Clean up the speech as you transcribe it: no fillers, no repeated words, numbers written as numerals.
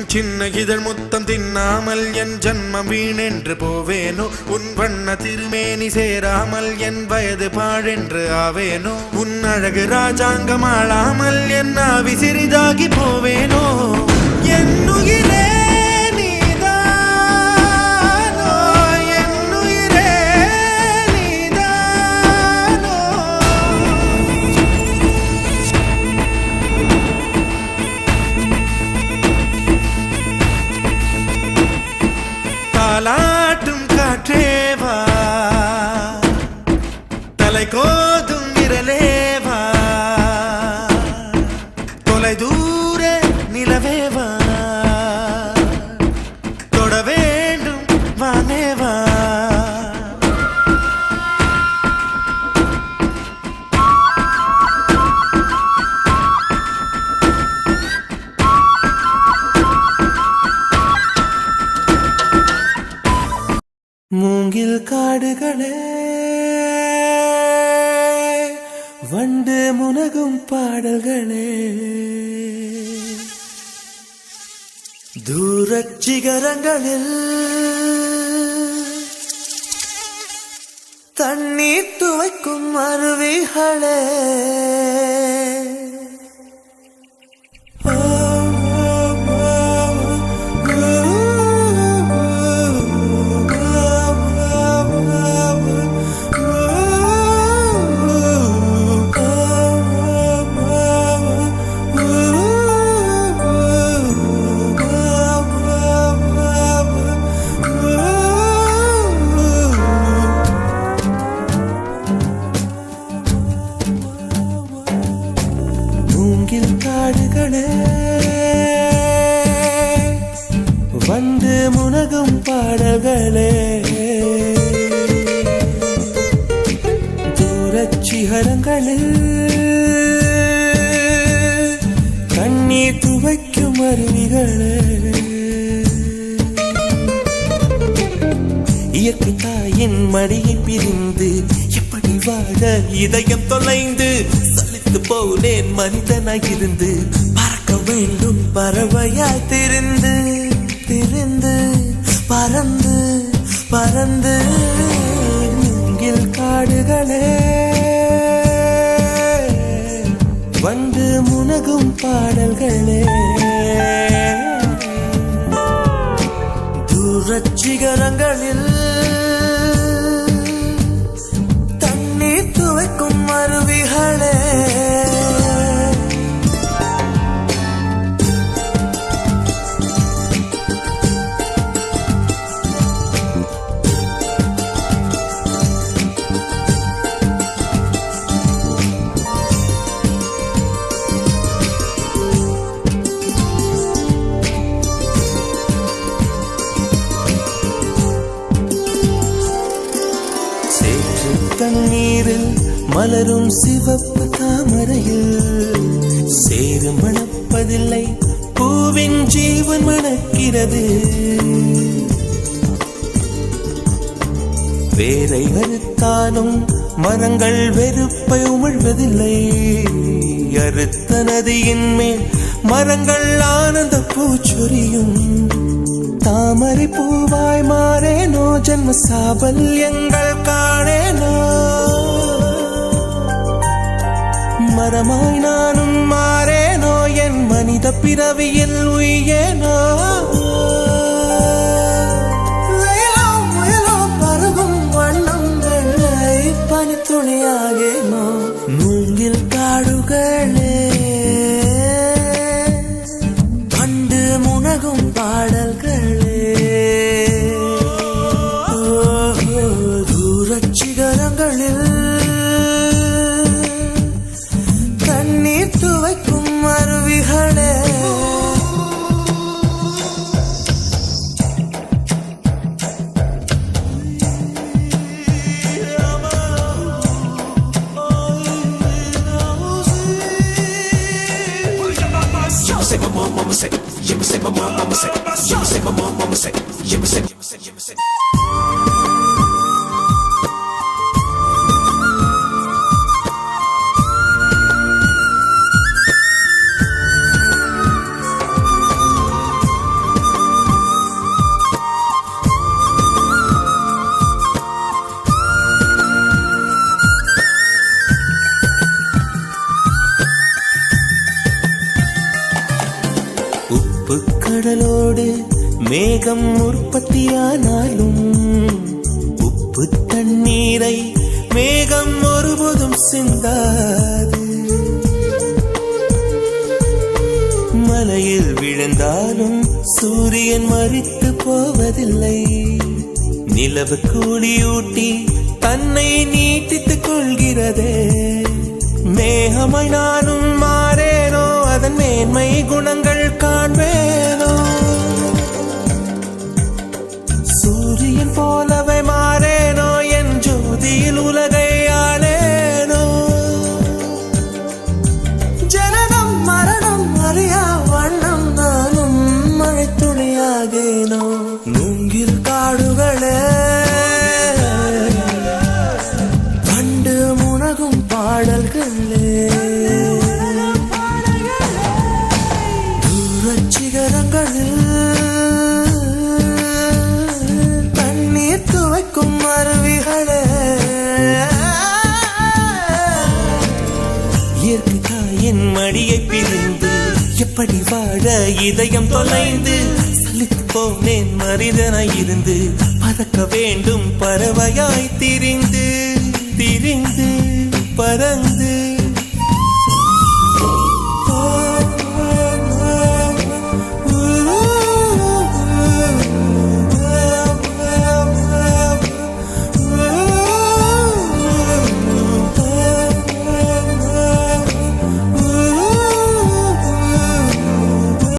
சின்ன இதழ் முத்தம் தின்னாமல் என் ஜன்மம் வீணென்று போவேனோ உன் வண்ண திருமேனி சேராமல் என் வயது பாழென்று ஆவேனோ உன் அழகு ராஜாங்கம் ஆளாமல் என் ஆவி சிறிதாகி போவேனோ என் உயிரே தாலாட்டும் காற்றேவா தலை கோதும் விரலேவா தொலை தூர நிலவேவா தொட வேண்டும் வானேவா மூங்கில் காடுகளே வண்டு முனகும் பாடல்களே தூரச் சிகரங்களில் தண்ணீர் துவைக்கும் அருவிகளே வந்து முனகும் பாடல்களே தூரச் சிகரங்களில் கண்ணீர் துவைக்கும் அருவிகளே இயற்கை தாயின் மடியை பிரிந்து எப்படி வாழ இதயம் தொலைந்து சலித்து போனேன் மனிதனாயிருந்து பறக்க வேண்டும் பறவையாய் திரிந்து திரிந்து பறந்து பறந்து மூங்கில் காடுகளே வந்து முனகும் பாடல்களே தூரச் சிகரங்களில் தண்ணீர் துவைக்கும் அருவிகளே தண்ணீரில் மலரும் சிவப்பு தாமரையில் சேறு மணப்பதில்லை பூவின் ஜீவன் மணக்கிறது வேரை அறுத்தாலும் மரங்கள் வெறுப்பை உமிழ்வதில்லை அறுத்த நதியின் மேல் மரங்கள் ஆனந்த பூச்சொரியும் தாமரை பூவாய் மாறேனோ ஜன்ம சாபல்யங்கள் காணேனோ மரமாய் நானும் மாறேனோ என் மனித பிறவியில் உயேனோ முயலோ பருகும் வண்ணங்களை பனித்துளியாகேனோ மூங்கில் காடுகளே வண்டு முனகும் பாடல்களே தூரச் சிகரங்களில் தண்ணீர் துவைக்கும் அருவிகளே say my mama say, you say my mama say, you say my mama say, you say. கடலோடு மேகம் உற்பத்தியானாலும் உப்பு தண்ணீரை மேகம் ஒருபோதும் சிந்தாது. மலையில் விழுந்தாலும் சூரியன் மரித்து போவதில்லை. நிலவு கூலியூட்டி தன்னை நீட்டித்துக் கொள்கிறதே. மேகமாய் நானும் மாறேனோ, அதன் மேன்மை குணங்கள் காண்பேனோ. சூரியன் போலவே மாறேனோ, என் ஜோதியில் உலகை ஆளேனோ. ஜனனம் மரணம் அறியா வண்ணம் நானும் மழைத்துளியாகேனோ. மூங்கில் காடுகளே கண்டு முனகும் பாடல்களே, தூரச் சிகரங்களில் தண்ணீர் துவைக்கும் அருவிகளே. இயற்கை தாயின் மடியை பிரிந்து எப்படி வாழ இதயம் தொலைந்து சலித்து போனேன் மனிதனாய் இருந்து. பறக்க வேண்டும் பறவையாய் திரிந்து திரிந்து பறந்து